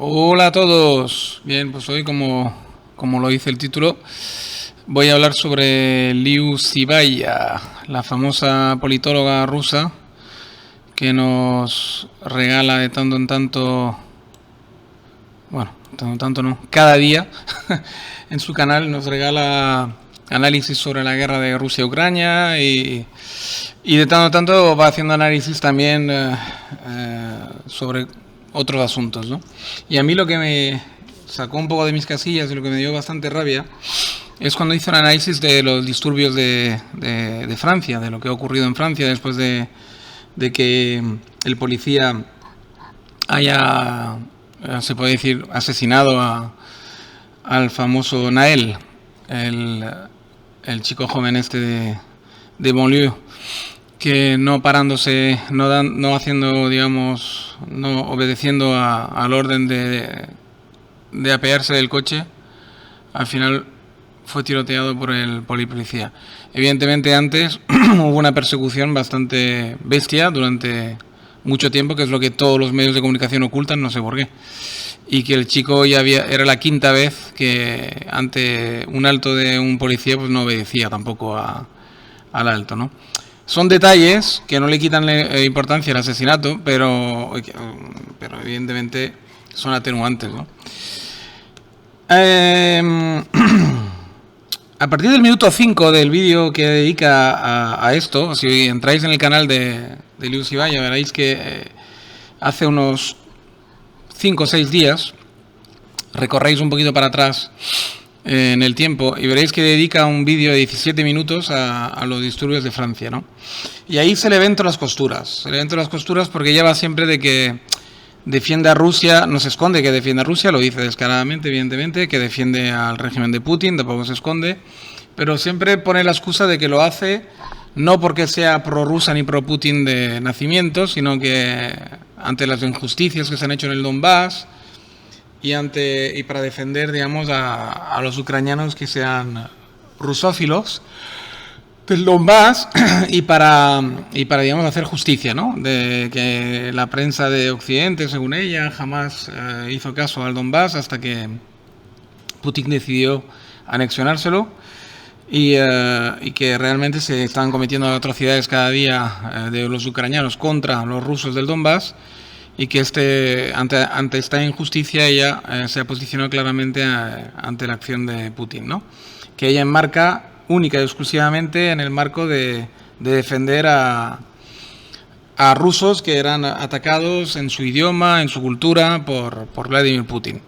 Hola a todos. Bien, pues hoy, como lo dice el título, voy a hablar sobre Liu Sibaya, la famosa politóloga rusa que nos regala de tanto en tanto, bueno, tanto en tanto no, cada día en su canal nos regala análisis sobre la guerra de Rusia-Ucrania y de tanto en tanto va haciendo análisis también sobre otros asuntos, ¿no? Y a mí lo que me sacó un poco de mis casillas y lo que me dio bastante rabia es cuando hizo un análisis de los disturbios de Francia, de lo que ha ocurrido en Francia después de que el policía haya, se puede decir, asesinado al famoso Naël, el chico joven este de Bonlieu, que no parándose, no haciendo, digamos, no obedeciendo al orden de apearse del coche, al final fue tiroteado por el policía. Evidentemente antes hubo una persecución bastante bestia durante mucho tiempo, que es lo que todos los medios de comunicación ocultan, no sé por qué. Y que el chico era la quinta vez que ante un alto de un policía pues no obedecía tampoco al alto, ¿no? Son detalles que no le quitan importancia al asesinato, pero evidentemente son atenuantes, ¿no? A partir del minuto 5 del vídeo que dedica a esto, si entráis en el canal de Liu Sibaya, veréis que hace unos 5 o 6 días, recorréis un poquito para atrás en el tiempo y veréis que dedica un vídeo de 17 minutos a los disturbios de Francia, ¿no? Y ahí se le ven todas las costuras. Se le ven todas las costuras porque ella va siempre de que defiende a Rusia, no se esconde que defiende a Rusia, lo dice descaradamente, evidentemente, que defiende al régimen de Putin, tampoco se esconde, pero siempre pone la excusa de que lo hace no porque sea prorrusa ni pro-Putin de nacimiento, sino que ante las injusticias que se han hecho en el Donbass y para defender, digamos, a los ucranianos que sean rusófilos del Donbass y para digamos hacer justicia, ¿no? De que la prensa de Occidente, según ella, jamás hizo caso al Donbass hasta que Putin decidió anexionárselo y que realmente se están cometiendo atrocidades cada día de los ucranianos contra los rusos del Donbass. Y que ante esta injusticia ella se ha posicionado claramente ante la acción de Putin, ¿no? Que ella enmarca única y exclusivamente en el marco de defender a rusos que eran atacados en su idioma, en su cultura, por Vladimir Putin.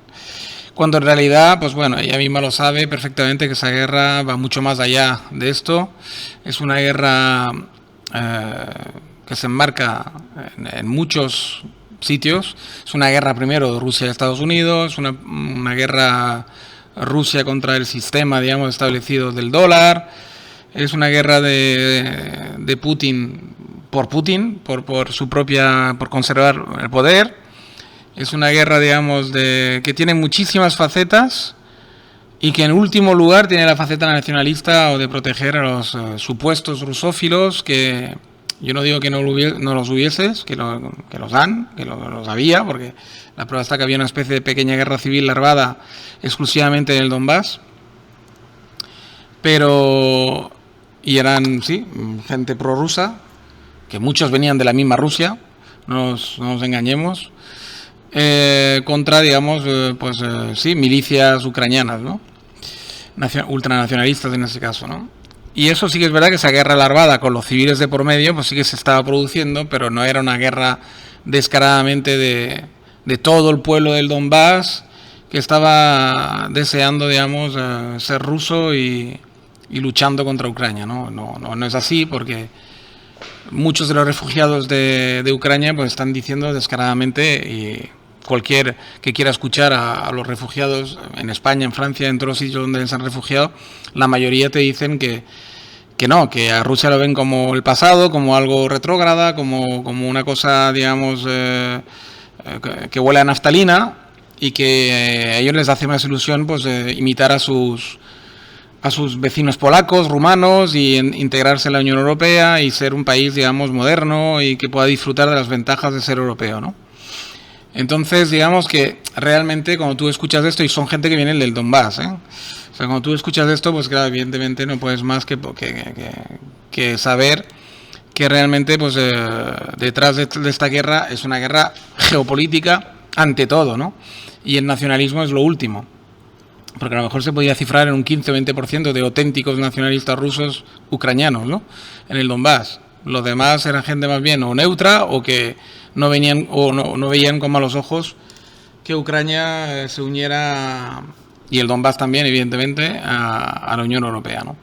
Cuando en realidad, pues bueno, ella misma lo sabe perfectamente que esa guerra va mucho más allá de esto. Es una guerra que se enmarca en muchos sitios. Es una guerra primero de Rusia y Estados Unidos, una guerra Rusia contra el sistema, digamos, establecido del dólar. Es una guerra de Putin por conservar el poder. Es una guerra, digamos, que tiene muchísimas facetas y que en último lugar tiene la faceta nacionalista o de proteger a los supuestos rusófilos que yo no digo que no los hubieses, que los han, que los había, porque la prueba está que había una especie de pequeña guerra civil larvada exclusivamente en el Donbass. Y eran, sí, gente prorrusa, que muchos venían de la misma Rusia, no nos engañemos, contra, digamos, sí, milicias ucranianas, ¿no? Ultranacionalistas en ese caso, ¿no? Y eso sí que es verdad que esa guerra larvada con los civiles de por medio, pues sí que se estaba produciendo, pero no era una guerra descaradamente de todo el pueblo del Donbass que estaba deseando, digamos, ser ruso y luchando contra Ucrania, ¿no? No es así, porque muchos de los refugiados de Ucrania pues están diciendo descaradamente, y cualquier que quiera escuchar a los refugiados en España, en Francia, en todos los sitios donde se han refugiado, la mayoría te dicen que a Rusia lo ven como el pasado, como algo retrógrada, como una cosa, digamos, que huele a naftalina, y que a ellos les hace más ilusión pues imitar a sus vecinos polacos, rumanos, y integrarse en la Unión Europea y ser un país, digamos, moderno y que pueda disfrutar de las ventajas de ser europeo, ¿no? Entonces, digamos que realmente cuando tú escuchas esto, y son gente que viene del Donbass, ¿eh? O sea, cuando tú escuchas esto, pues claro, evidentemente no puedes más que saber que realmente pues detrás de esta guerra es una guerra geopolítica ante todo, ¿no? Y el nacionalismo es lo último. Porque a lo mejor se podía cifrar en un 15 o 20% de auténticos nacionalistas rusos ucranianos, ¿no? En el Donbass. Los demás eran gente más bien o neutra o que no venían o no veían con malos ojos que Ucrania se uniera, y el Donbass también, evidentemente, a la Unión Europea, ¿no?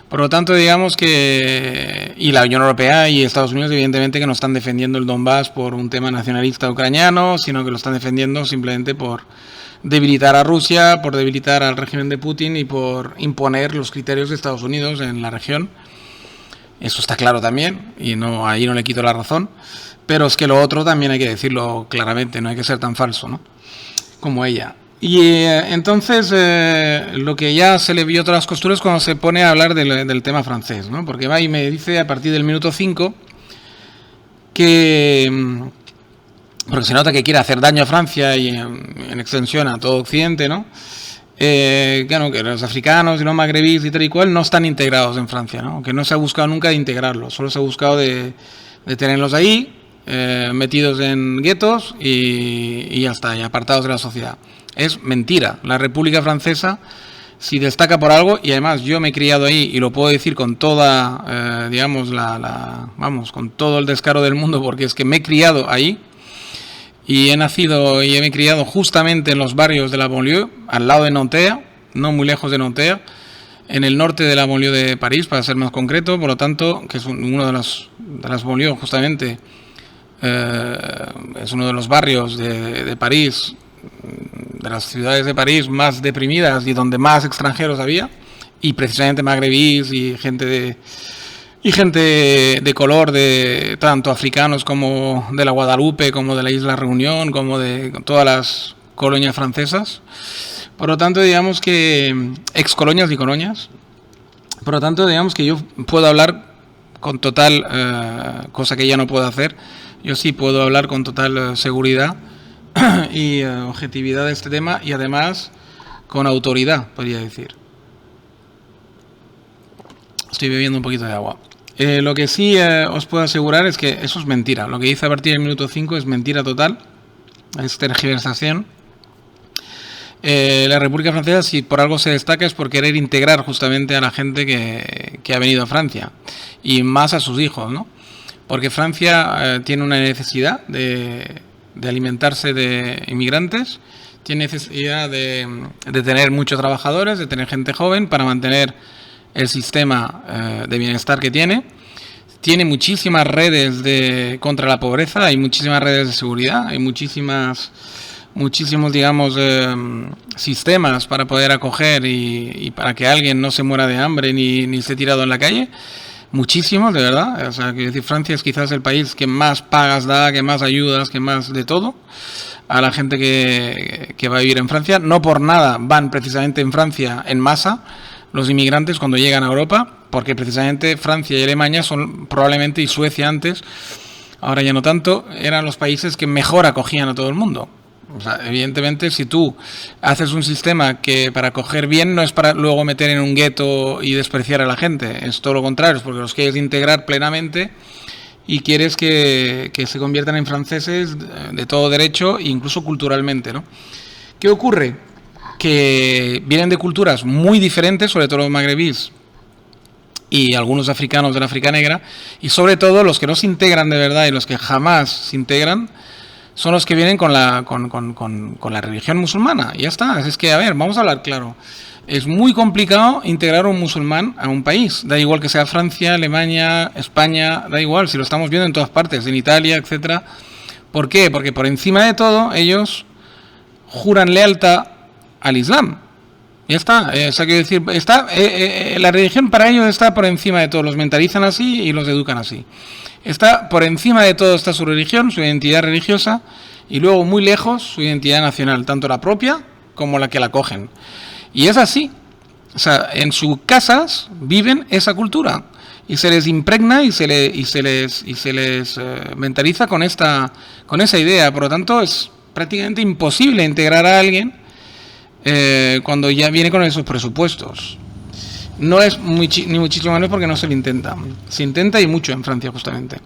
Por lo tanto, digamos que y la Unión Europea y Estados Unidos, evidentemente, que no están defendiendo el Donbass por un tema nacionalista ucraniano, sino que lo están defendiendo simplemente por debilitar a Rusia, por debilitar al régimen de Putin y por imponer los criterios de Estados Unidos en la región. Eso está claro también, y no, ahí no le quito la razón, pero es que lo otro también hay que decirlo claramente, no hay que ser tan falso, ¿no? Como ella. Y entonces lo que ya se le vio todas las costuras cuando se pone a hablar del tema francés, ¿no? Porque va y me dice a partir del minuto 5 que... porque se nota que quiere hacer daño a Francia y en extensión a todo Occidente, ¿no? Claro, que los africanos y los magrebíes y tal y cual no están integrados en Francia, ¿no? Que no se ha buscado nunca de integrarlos, solo se ha buscado de tenerlos ahí, metidos en guetos y ya está, y apartados de la sociedad. Es mentira. La República Francesa, si destaca por algo, y además yo me he criado ahí y lo puedo decir con toda, digamos, vamos, con todo el descaro del mundo, porque es que me he criado ahí. Y he nacido y me he criado justamente en los barrios de la banlieue, al lado de Nanterre, no muy lejos de Nanterre, en el norte de la banlieue de París, para ser más concreto. Por lo tanto, que es uno de las banlieues, justamente, es uno de los barrios de París, de las ciudades de París más deprimidas y donde más extranjeros había, y precisamente magrebíes y gente de color, de tanto africanos como de la Guadalupe, como de la Isla Reunión, como de todas las colonias francesas. Por lo tanto, digamos que excolonias y colonias. Por lo tanto, digamos que yo puedo hablar con total, cosa que ella no puede hacer, yo sí puedo hablar con total seguridad y objetividad de este tema, y además con autoridad, podría decir. Estoy bebiendo un poquito de agua. Lo que sí os puedo asegurar es que eso es mentira. Lo que dice a partir del minuto 5 es mentira total, es tergiversación. La República Francesa, si por algo se destaca, es por querer integrar justamente a la gente que ha venido a Francia, y más a sus hijos, ¿no? Porque Francia tiene una necesidad de alimentarse de inmigrantes, tiene necesidad de tener muchos trabajadores, de tener gente joven para mantener el sistema de bienestar que tiene. Tiene muchísimas redes contra la pobreza, hay muchísimas redes de seguridad, hay muchísimos, digamos, sistemas para poder acoger y para que alguien no se muera de hambre ni esté tirado en la calle. Muchísimos, de verdad. O sea, quiero decir, Francia es quizás el país que más pagas da, que más ayudas, que más de todo a la gente que va a vivir en Francia. No por nada van precisamente en Francia en masa los inmigrantes cuando llegan a Europa, porque precisamente Francia y Alemania son probablemente, y Suecia antes, ahora ya no tanto, eran los países que mejor acogían a todo el mundo. O sea, evidentemente, si tú haces un sistema que para acoger bien no es para luego meter en un gueto y despreciar a la gente, es todo lo contrario, es porque los quieres integrar plenamente y quieres que se conviertan en franceses de todo derecho, incluso culturalmente, ¿no? ¿Qué ocurre? Que vienen de culturas muy diferentes, sobre todo los magrebíes y algunos africanos de la África negra, y sobre todo los que no se integran de verdad y los que jamás se integran son los que vienen con la religión musulmana. Y ya está. Es que, a ver, vamos a hablar claro. Es muy complicado integrar a un musulmán a un país. Da igual que sea Francia, Alemania, España, da igual, si lo estamos viendo en todas partes, en Italia, etcétera. ¿Por qué? Porque por encima de todo ellos juran lealtad al Islam. Ya está. O sea, quiero decir, la religión para ellos está por encima de todo. Los mentalizan así y los educan así. Está por encima de todo, está su religión, su identidad religiosa, y luego muy lejos su identidad nacional, tanto la propia como la que la cogen. Y es así. O sea, en sus casas viven esa cultura y se les impregna y se les mentaliza con esa idea. Por lo tanto, es prácticamente imposible integrar a alguien cuando ya viene con esos presupuestos. No es ni muchísimo menos porque no se lo intenta. Se intenta y mucho en Francia, justamente.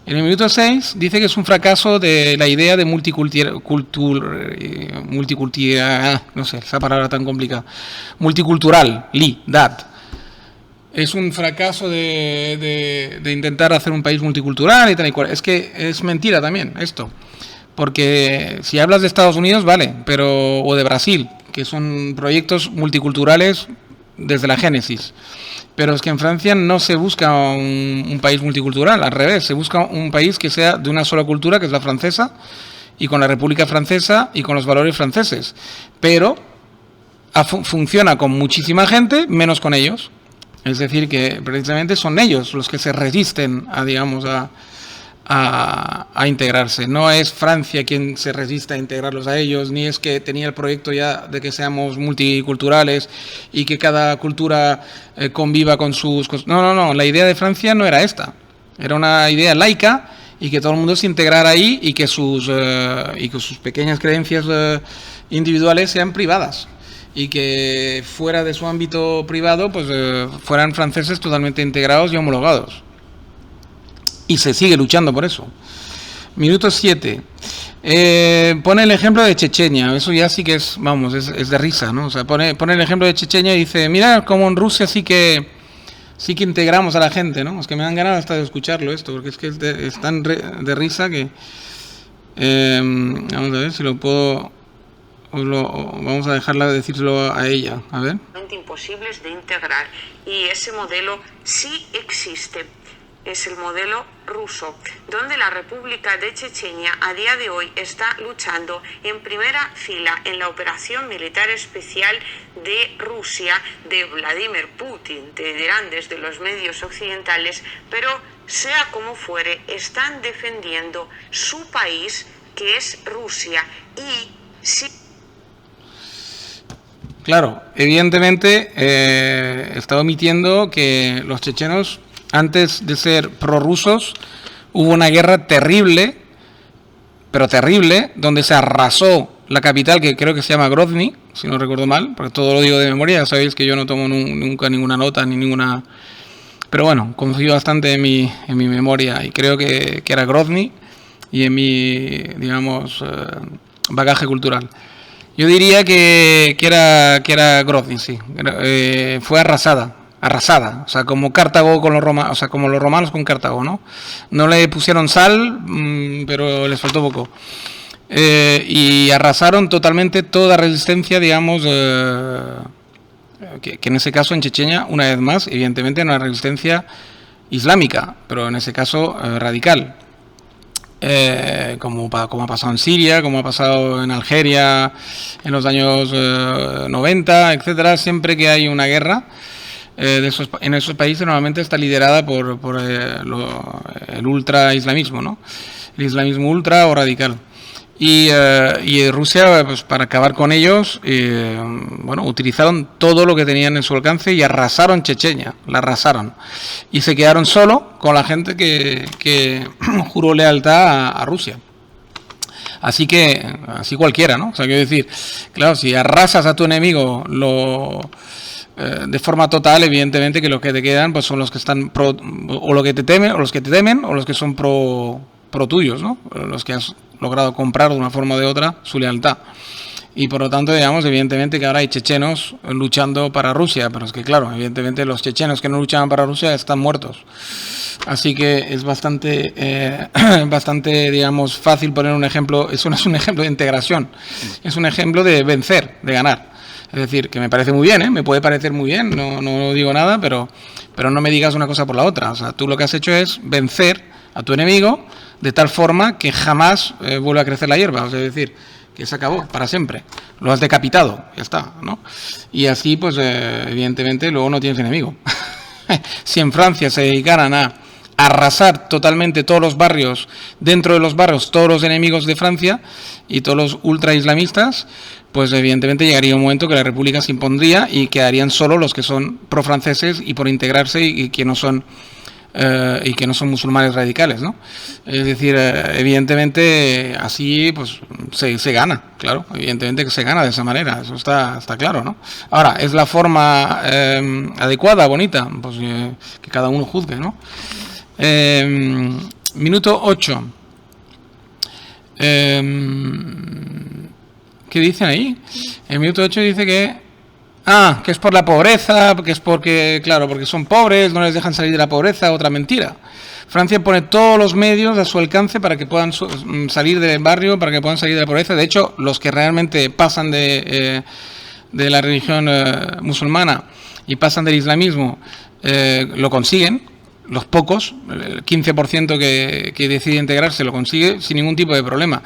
En el minuto 6 dice que es un fracaso de la idea de no sé, esa palabra tan complicada. Multicultural, es un fracaso de intentar hacer un país multicultural y tal y cual. Es que es mentira también esto. Porque si hablas de Estados Unidos, vale, o de Brasil, que son proyectos multiculturales desde la génesis. Pero es que en Francia no se busca un país multicultural, al revés, se busca un país que sea de una sola cultura, que es la francesa, y con la República Francesa y con los valores franceses. Pero funciona con muchísima gente, menos con ellos. Es decir, que precisamente son ellos los que se resisten a integrarse. No es Francia quien se resiste a integrarlos a ellos, ni es que tenía el proyecto ya de que seamos multiculturales y que cada cultura conviva con sus... No, la idea de Francia no era esta. Era una idea laica y que todo el mundo se integrara ahí y que sus pequeñas creencias individuales sean privadas. Y que fuera de su ámbito privado pues fueran franceses totalmente integrados y homologados. Y se sigue luchando por eso. Minuto 7. Pone el ejemplo de Chechenia. Eso ya sí que es de risa, ¿no? O sea, pone el ejemplo de Chechenia y dice, mira cómo en Rusia sí que integramos a la gente, ¿no? Es que me dan ganas hasta de escucharlo esto, porque es que es tan de risa que... vamos a ver si lo puedo... vamos a dejarla de decírselo a ella, a ver. Imposibles de integrar, y ese modelo sí existe. Es el modelo ruso, donde la República de Chechenia a día de hoy está luchando en primera fila en la operación militar especial de Rusia, de Vladimir Putin, te dirán desde los medios occidentales, pero sea como fuere, están defendiendo su país, que es Rusia, y sí. Claro, evidentemente está omitiendo que los chechenos, antes de ser prorrusos, hubo una guerra terrible, pero terrible, donde se arrasó la capital, que creo que se llama Grozny, si no recuerdo mal, porque todo lo digo de memoria, ya sabéis que yo no tomo nunca ninguna nota, ni ninguna... Pero bueno, confío bastante en mi memoria, y creo que era Grozny, y en mi, digamos, bagaje cultural. Yo diría que era Grozny, sí. Fue arrasada, o sea, como Cartago con los romanos, o sea, como los romanos con Cartago, ¿no? No le pusieron sal, pero les faltó poco. Y arrasaron totalmente toda resistencia, digamos, que en ese caso en Chechenia, una vez más, evidentemente una resistencia islámica, pero en ese caso radical. Como ha pasado en Siria, como ha pasado en Algeria en los años 90, etcétera. Siempre que hay una guerra en esos países, normalmente está liderada por el ultra-islamismo, ¿no? El islamismo ultra o radical. Y Rusia, pues para acabar con ellos, utilizaron todo lo que tenían en su alcance y arrasaron Chechenia, la arrasaron. Y se quedaron solo con la gente que juró lealtad a Rusia. Así cualquiera, ¿no? O sea, quiero decir, claro, si arrasas a tu enemigo de forma total, evidentemente que los que te quedan pues son los que están o los que te temen, o los que son pro tuyos, ¿no? Los que has logrado comprar de una forma o de otra su lealtad. Y por lo tanto, digamos, evidentemente que ahora hay chechenos luchando para Rusia, pero es que claro, evidentemente los chechenos que no luchaban para Rusia están muertos. Así que es bastante, digamos, fácil poner un ejemplo. Eso no es un ejemplo de integración, es un ejemplo de vencer, de ganar. Es decir, que me parece muy bien, me puede parecer muy bien, no digo nada, pero no me digas una cosa por la otra. O sea, tú lo que has hecho es vencer a tu enemigo de tal forma que jamás vuelve a crecer la hierba, o sea, es decir, que se acabó para siempre, lo has decapitado, ya está, ¿no? Y así, pues, evidentemente, luego no tienes enemigo. Si en Francia se dedicaran a arrasar totalmente todos los barrios, dentro de los barrios, todos los enemigos de Francia y todos los ultra-islamistas, pues evidentemente llegaría un momento que la República se impondría y quedarían solo los que son pro-franceses y por integrarse y que no son y que no son musulmanes radicales, ¿no? Es decir, evidentemente así pues se gana, claro, evidentemente que se gana de esa manera, eso está claro, ¿no? Ahora, ¿es la forma adecuada, bonita? Pues que cada uno juzgue, ¿no? Minuto 8. ¿Qué dicen ahí? El minuto 8 dice que es por la pobreza, que es porque, claro, porque son pobres, no les dejan salir de la pobreza, otra mentira. Francia pone todos los medios a su alcance para que puedan salir del barrio, para que puedan salir de la pobreza. De hecho, los que realmente pasan de la religión musulmana y pasan del islamismo lo consiguen. Los pocos, el 15% que decide integrarse lo consigue sin ningún tipo de problema.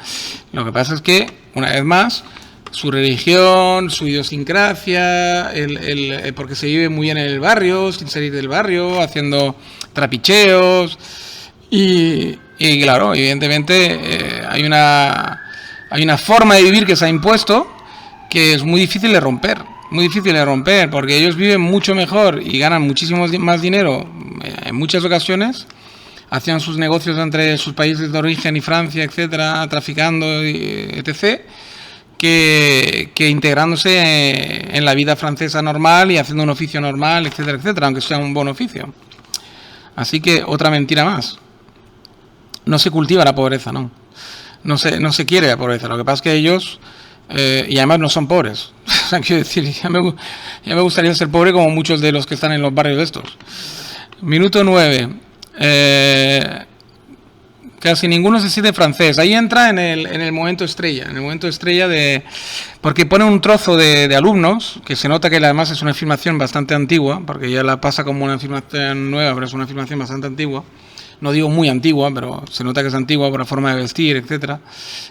Lo que pasa es que, una vez más, su religión, su idiosincrasia, porque se vive muy bien en el barrio, sin salir del barrio, haciendo trapicheos y claro, evidentemente hay una forma de vivir que se ha impuesto que es muy difícil de romper, porque ellos viven mucho mejor y ganan muchísimo más dinero en muchas ocasiones, hacían sus negocios entre sus países de origen y Francia, etcétera, traficando, etc., que integrándose en la vida francesa normal y haciendo un oficio normal, etcétera, etcétera, aunque sea un buen oficio. Así que otra mentira más. No se cultiva la pobreza, no se quiere la pobreza. Lo que pasa es que ellos, y además no son pobres. O sea, quiero decir, ya me gustaría ser pobre como muchos de los que están en los barrios de estos. Minuto 9. Casi ninguno se siente francés. Ahí entra en el momento estrella, porque pone un trozo de alumnos, que se nota que además es una afirmación bastante antigua, porque ya la pasa como una afirmación nueva, pero es una afirmación bastante antigua. No digo muy antigua, pero se nota que es antigua por la forma de vestir, etcétera,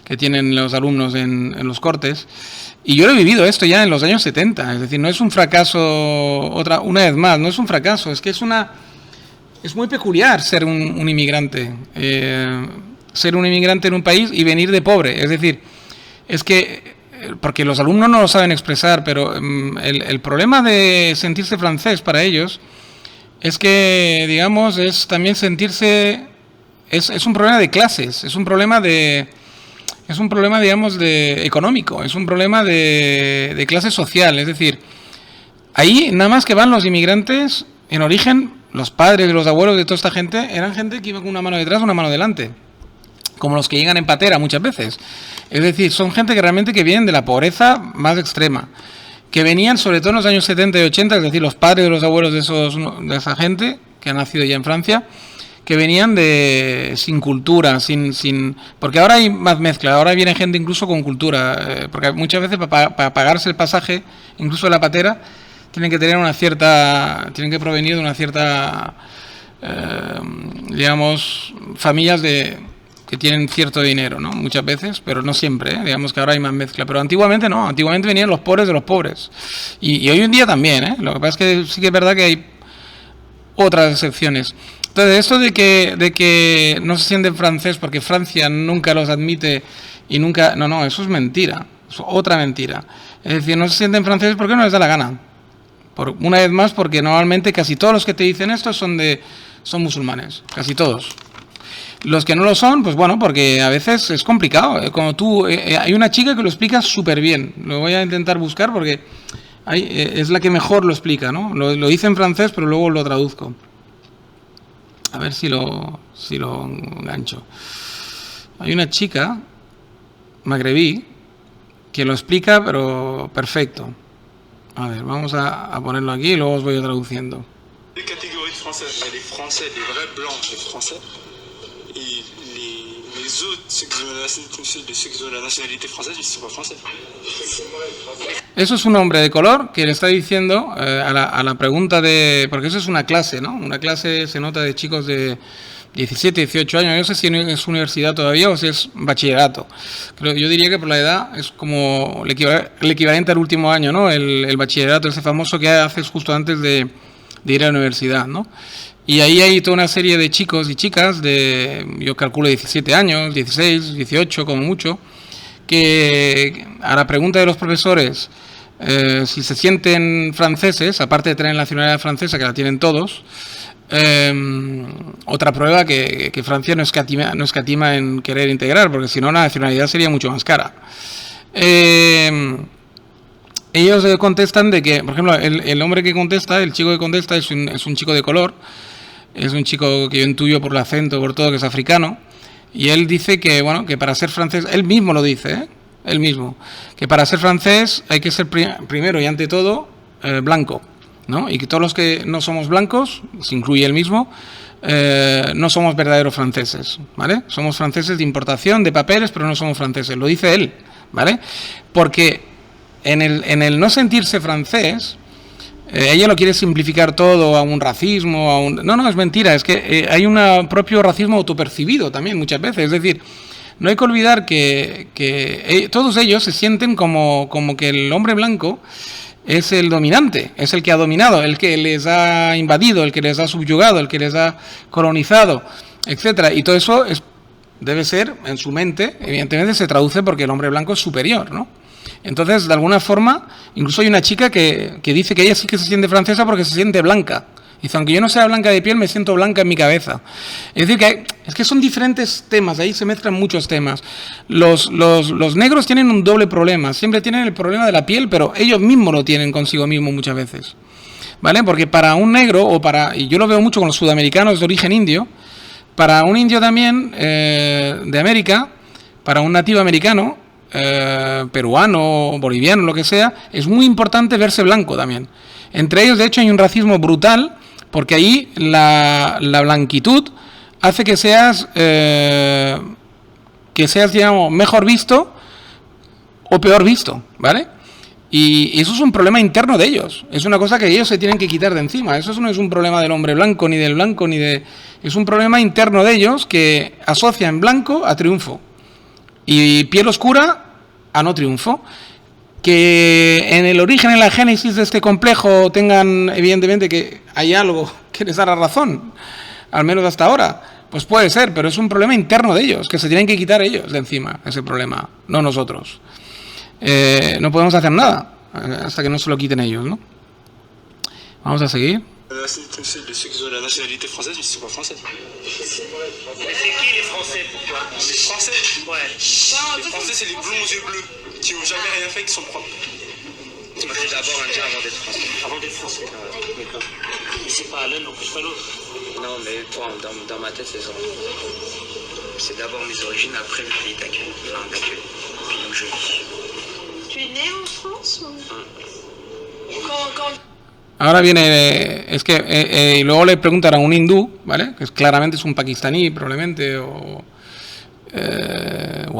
que tienen los alumnos en los cortes. Y yo lo he vivido esto ya en los años 70, es decir, no es un fracaso, una vez más, no es un fracaso, es que es muy peculiar ser un inmigrante, en un país y venir de pobre. Es decir, es que, porque los alumnos no lo saben expresar, pero el problema de sentirse francés para ellos es que, digamos, es también sentirse, es un problema de clases, es un problema, digamos, económico, es un problema de clase social. Es decir, ahí nada más que van los inmigrantes en origen. Los padres, los abuelos de toda esta gente eran gente que iba con una mano detrás, una mano delante, como los que llegan en patera muchas veces. Es decir, son gente que realmente vienen de la pobreza más extrema, que venían sobre todo en los años 70 y 80, es decir, los padres de los abuelos de esa gente que ha nacido ya en Francia, que venían sin cultura, porque ahora hay más mezcla, ahora viene gente incluso con cultura, porque muchas veces para pagarse el pasaje, incluso de la patera, tienen que provenir de una cierta, digamos, familias que tienen cierto dinero, ¿no? Muchas veces, pero no siempre, digamos que ahora hay más mezcla. Pero antiguamente no, antiguamente venían los pobres de los pobres. Y hoy en día también, Lo que pasa es que sí que es verdad que hay otras excepciones. Entonces, esto de que no se sienten francés porque Francia nunca los admite y nunca... No, eso es mentira, es otra mentira. Es decir, no se sienten franceses porque no les da la gana. Una vez más, porque normalmente casi todos los que te dicen esto son musulmanes, casi todos. Los que no lo son, pues bueno, porque a veces es complicado. Hay una chica que lo explica súper bien. Lo voy a intentar buscar porque es la que mejor lo explica, ¿no? Lo dice en francés, pero luego lo traduzco. A ver si lo engancho. Hay una chica magrebí que lo explica, pero perfecto. A ver, vamos a ponerlo aquí y luego os voy traduciendo. Des catégories de Français. Il y a les Français, les vrais blancs, les Français. Et les autres, ceux qui ont la nationalité française, ils ne sont pas français. Eso es un hombre de color que le está diciendo a la pregunta porque eso es una clase, ¿no? Una clase se nota de chicos de 17, 18 años, no sé si es universidad todavía o si es bachillerato. Pero yo diría que por la edad es como el equivalente al último año, ¿no? El bachillerato, ese famoso que haces justo antes de ir a la universidad, ¿no? Y ahí hay toda una serie de chicos y chicas yo calculo 17 años, 16, 18 como mucho, que a la pregunta de los profesores si se sienten franceses, aparte de tener la nacionalidad francesa, que la tienen todos, otra prueba que Francia no escatima en querer integrar, porque si no la nacionalidad sería mucho más cara. Ellos contestan de que, por ejemplo, el hombre que contesta, el chico que contesta es un chico de color, es un chico que yo intuyo por el acento, por todo, que es africano, y él dice que, bueno, que para ser francés, él mismo lo dice, él mismo, que para ser francés hay que ser primero y ante todo blanco, ¿no? Y que todos los que no somos blancos, se incluye él mismo, no somos verdaderos franceses, ¿vale? Somos franceses de importación, de papeles, pero no somos franceses, lo dice él, ¿vale? Porque en el no sentirse francés, ella lo quiere simplificar todo a un racismo, No, es mentira, es que hay un propio racismo autopercibido también muchas veces, es decir, no hay que olvidar que todos ellos se sienten como que el hombre blanco es el dominante, es el que ha dominado, el que les ha invadido, el que les ha subyugado, el que les ha colonizado, etcétera, y todo eso debe ser, en su mente, evidentemente se traduce porque el hombre blanco es superior, ¿no? Entonces, de alguna forma, incluso hay una chica que dice que ella sí que se siente francesa porque se siente blanca. Dice, aunque yo no sea blanca de piel, me siento blanca en mi cabeza. Es decir, es que son diferentes temas, ahí se mezclan muchos temas. Los negros tienen un doble problema, siempre tienen el problema de la piel, pero ellos mismos lo tienen consigo mismos muchas veces, ¿vale? Porque para un negro, y yo lo veo mucho con los sudamericanos de origen indio, para un indio también de América, para un nativo americano, peruano, boliviano, lo que sea, es muy importante verse blanco también. Entre ellos, de hecho, hay un racismo brutal, porque ahí la blanquitud hace que seas, digamos, mejor visto o peor visto, ¿vale? Y eso es un problema interno de ellos, es una cosa que ellos se tienen que quitar de encima. Eso no es un problema del hombre blanco, ni del blanco, es un problema interno de ellos que asocian blanco a triunfo y piel oscura a no triunfo. Que en el origen, en la génesis de este complejo tengan, evidentemente, que hay algo que les da la razón, al menos hasta ahora, pues puede ser, pero es un problema interno de ellos, que se tienen que quitar ellos de encima, ese problema, no nosotros. No podemos hacer nada hasta que no se lo quiten ellos, ¿no? Vamos a seguir. Ceux qui ont la nationalité française, mais ils sont pas français. Mais c'est qui les Français pour toi? Les Français? Ouais. Les Français, c'est les blonds aux yeux bleus, qui ont jamais rien fait, qui sont propres. Il faut d'abord indien avant d'être français. Avant d'être français. D'accord. Mais c'est pas l'un n'empêche pas l'autre. Non, mais dans ma tête, c'est ça. C'est d'abord mes origines, après le pays d'accueil. Enfin, d'accueil. Puis où je vis. Tu es né en France ou... Quand... Ahora viene, es que luego le preguntan a un hindú, ¿vale? Que claramente es un pakistaní, probablemente, o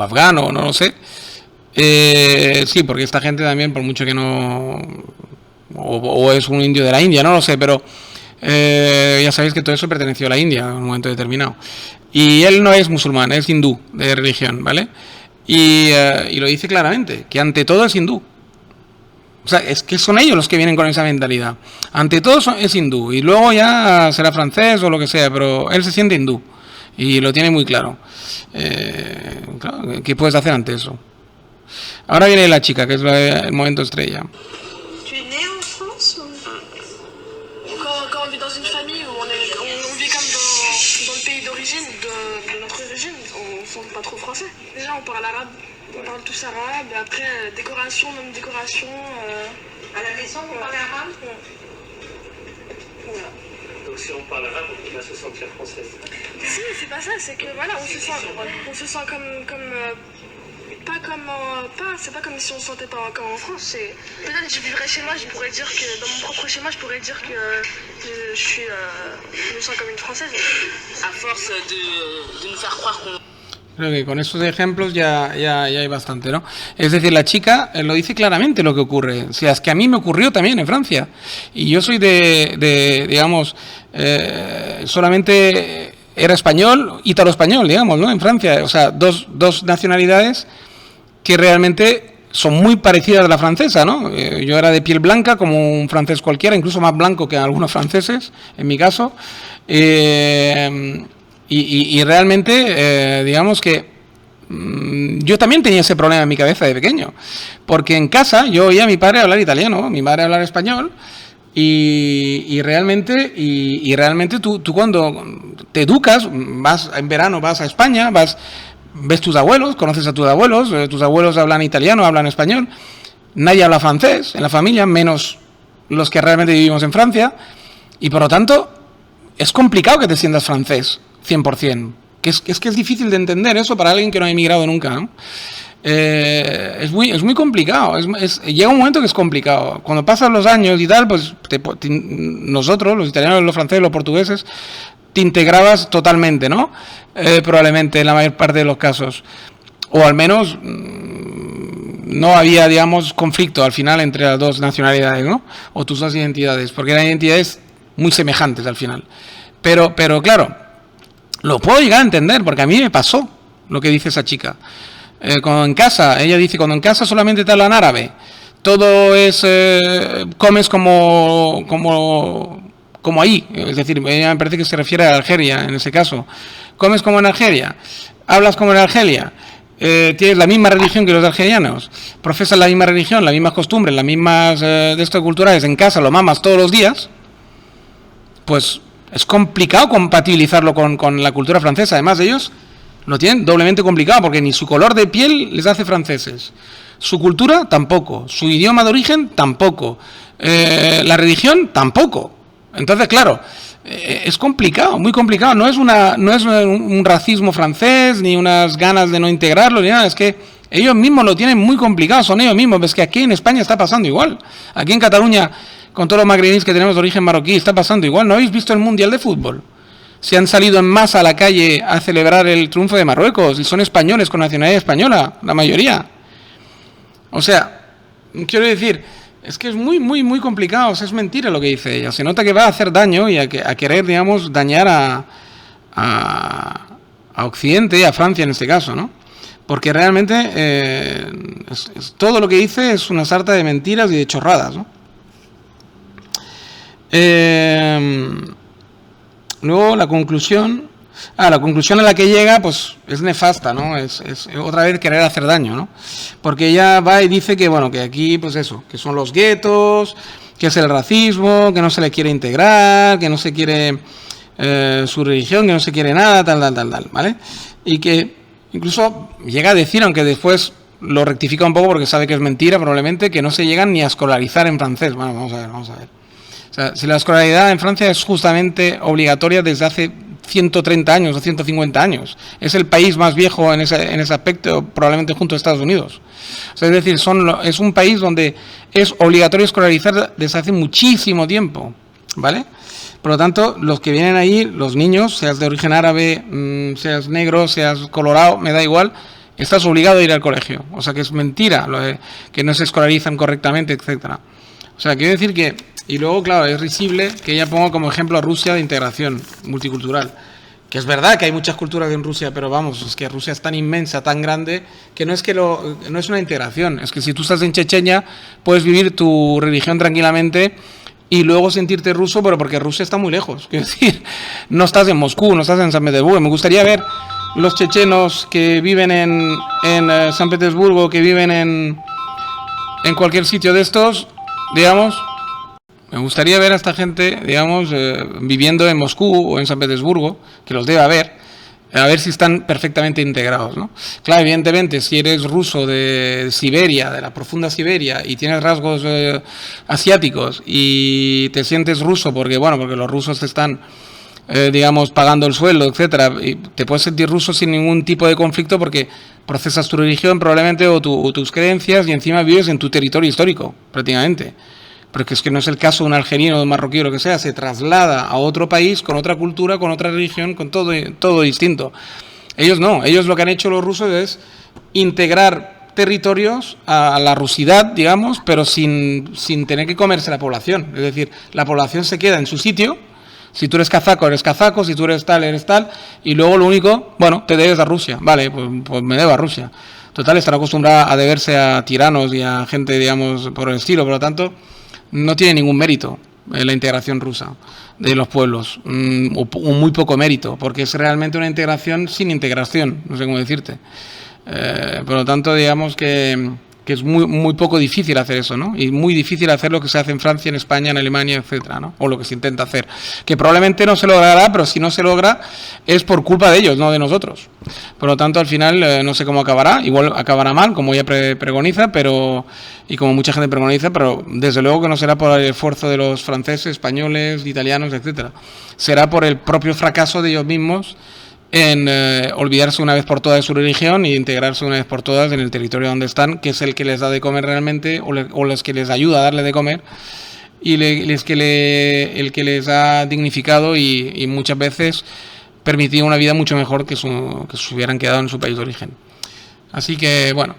afgano, no lo sé. Sí, porque esta gente también, por mucho que no... O es un indio de la India, no lo sé, pero ya sabéis que todo eso perteneció a la India en un momento determinado. Y él no es musulmán, es hindú de religión, ¿vale? Y lo dice claramente, que ante todo es hindú. O sea, es que son ellos los que vienen con esa mentalidad. Ante todo es hindú, y luego ya será francés o lo que sea, pero él se siente hindú, y lo tiene muy claro. Claro, ¿qué puedes hacer ante eso? Ahora viene la chica, que es el momento estrella. Tu es né en France ou... Quand on vit dans une famille où on vit comme dans le pays d'origine de notre origine, on ne sent pas trop français. Déjà, on parle arabe. On parle tous arabe, et après décoration, même décoration. À la maison, vous parlez arabe? Voilà. Donc si on parle arabe, on va se sentir française. Si, c'est pas ça, c'est que voilà, on se sent c'est pas comme si on se sentait pas comme en France. Peut-être que je vivrais chez moi, dans mon propre chez moi, je pourrais dire que je me sens comme une Française. À force de nous faire croire qu'on... Creo que con estos ejemplos ya hay bastante, ¿no? Es decir, la chica lo dice claramente lo que ocurre. O sea, es que a mí me ocurrió también en Francia. Y yo soy digamos, solamente era español, ítalo-español, digamos, ¿no? En Francia. O sea, dos nacionalidades que realmente son muy parecidas a la francesa, ¿no? Yo era de piel blanca, como un francés cualquiera, incluso más blanco que algunos franceses, en mi caso. Y realmente, digamos que yo también tenía ese problema en mi cabeza de pequeño, porque en casa yo oía a mi padre hablar italiano, mi madre hablar español, Y realmente tú cuando te educas, vas en verano, vas a España, ves tus abuelos, conoces a tus abuelos hablan italiano, hablan español, nadie habla francés en la familia, menos los que realmente vivimos en Francia, y por lo tanto es complicado que te sientas francés 100%, que es difícil de entender eso para alguien que no ha emigrado nunca, ¿no? Es muy complicado, llega un momento que es complicado. Cuando pasan los años y tal, pues nosotros, los italianos, los franceses, los portugueses, te integrabas totalmente, ¿no? Probablemente en la mayor parte de los casos, o al menos no había, digamos, conflicto al final entre las dos nacionalidades, ¿no? O tus dos identidades, porque eran identidades muy semejantes al final. Pero claro, lo puedo llegar a entender, porque a mí me pasó lo que dice esa chica. Cuando en casa, ella dice, cuando en casa solamente te hablan árabe, todo es, comes como ahí, es decir, ella me parece que se refiere a Argelia en ese caso, comes como en Argelia, hablas como en Argelia, tienes la misma religión que los argelianos, profesas la misma religión, las mismas costumbres, las mismas de estos culturales, en casa lo mamas todos los días, pues es complicado compatibilizarlo con la cultura francesa. Además ellos lo tienen doblemente complicado, porque ni su color de piel les hace franceses, su cultura tampoco, su idioma de origen tampoco, la religión tampoco. Entonces, claro, es complicado, muy complicado. No es un racismo francés, ni unas ganas de no integrarlo, ni nada. Es que ellos mismos lo tienen muy complicado, son ellos mismos. Es que aquí en España está pasando igual. Aquí en Cataluña, con todos los magrebíes que tenemos de origen marroquí, está pasando igual. ¿No habéis visto el Mundial de Fútbol? Se han salido en masa a la calle a celebrar el triunfo de Marruecos, y son españoles con nacionalidad española, la mayoría. O sea, quiero decir, es que es muy complicado, o sea, es mentira lo que dice ella. Se nota que va a hacer daño y a querer, digamos, dañar a Occidente, a Francia en este caso, ¿no? Porque realmente todo lo que dice es una sarta de mentiras y de chorradas, ¿no? Luego la conclusión a la que llega, pues es nefasta, ¿no? Es otra vez querer hacer daño, ¿no? Porque ella va y dice que, bueno, que aquí, pues eso, que son los guetos, que es el racismo, que no se le quiere integrar, que no se quiere su religión, que no se quiere nada, tal, ¿vale? Y que incluso llega a decir, aunque después lo rectifica un poco porque sabe que es mentira probablemente, que no se llegan ni a escolarizar en francés. Bueno, vamos a ver. O sea, si la escolaridad en Francia es justamente obligatoria desde hace 130 años o 150 años. Es el país más viejo en ese aspecto, probablemente junto a Estados Unidos. O sea, es decir, es un país donde es obligatorio escolarizar desde hace muchísimo tiempo, ¿vale? Por lo tanto, los que vienen ahí, los niños, seas de origen árabe, seas negro, seas colorado, me da igual, estás obligado a ir al colegio. O sea, que es mentira que no se escolarizan correctamente, etcétera. O sea, quiero decir que... Y luego, claro, es risible que ella ponga como ejemplo a Rusia de integración multicultural. Que es verdad que hay muchas culturas en Rusia, pero vamos, es que Rusia es tan inmensa, tan grande, que no es una integración. Es que si tú estás en Chechenia, puedes vivir tu religión tranquilamente y luego sentirte ruso, pero porque Rusia está muy lejos. Es decir, no estás en Moscú, no estás en San Petersburgo. Me gustaría ver los chechenos que viven en San Petersburgo, que viven en cualquier sitio de estos, digamos... Me gustaría ver a esta gente, digamos, viviendo en Moscú o en San Petersburgo, que los debe haber, a ver si están perfectamente integrados, ¿no? Claro, evidentemente, si eres ruso de Siberia, de la profunda Siberia, y tienes rasgos asiáticos y te sientes ruso porque los rusos te están, digamos, pagando el sueldo, etcétera, y te puedes sentir ruso sin ningún tipo de conflicto porque procesas tu religión probablemente o tus creencias y encima vives en tu territorio histórico, prácticamente. Porque es que no es el caso de un algerino o de un marroquí o lo que sea, se traslada a otro país con otra cultura, con otra religión, con todo distinto. Ellos no, ellos lo que han hecho los rusos es integrar territorios a la rusidad, digamos, pero sin tener que comerse la población. Es decir, la población se queda en su sitio, si tú eres kazaco, si tú eres tal, y luego lo único, te debes a Rusia, vale, pues me debo a Rusia. Total, están acostumbrados a deberse a tiranos y a gente, digamos, por el estilo, por lo tanto... No tiene ningún mérito la integración rusa de los pueblos, o muy poco mérito, porque es realmente una integración sin integración, no sé cómo decirte. Por lo tanto, digamos que que es muy poco difícil hacer eso, ¿no? Y muy difícil hacer lo que se hace en Francia, en España, en Alemania, etcétera, ¿no? O lo que se intenta hacer. Que probablemente no se logrará, pero si no se logra es por culpa de ellos, no de nosotros. Por lo tanto, al final, no sé cómo acabará. Igual acabará mal, como ella pregoniza, y como mucha gente pregoniza, pero desde luego que no será por el esfuerzo de los franceses, españoles, italianos, etcétera. Será por el propio fracaso de ellos mismos en olvidarse una vez por todas de su religión y integrarse una vez por todas en el territorio donde están, que es el que les da de comer realmente, o los que les ayuda a darle de comer, y el que les ha dignificado y muchas veces permitido una vida mucho mejor que se hubieran quedado en su país de origen. Así que, bueno,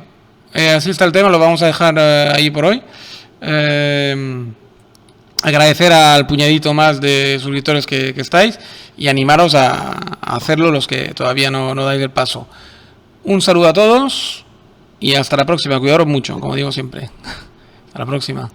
así está el tema, lo vamos a dejar ahí por hoy. Agradecer al puñadito más de suscriptores que estáis y animaros a hacerlo los que todavía no dais el paso. Un saludo a todos y hasta la próxima. Cuidaros mucho, como digo siempre. Hasta la próxima.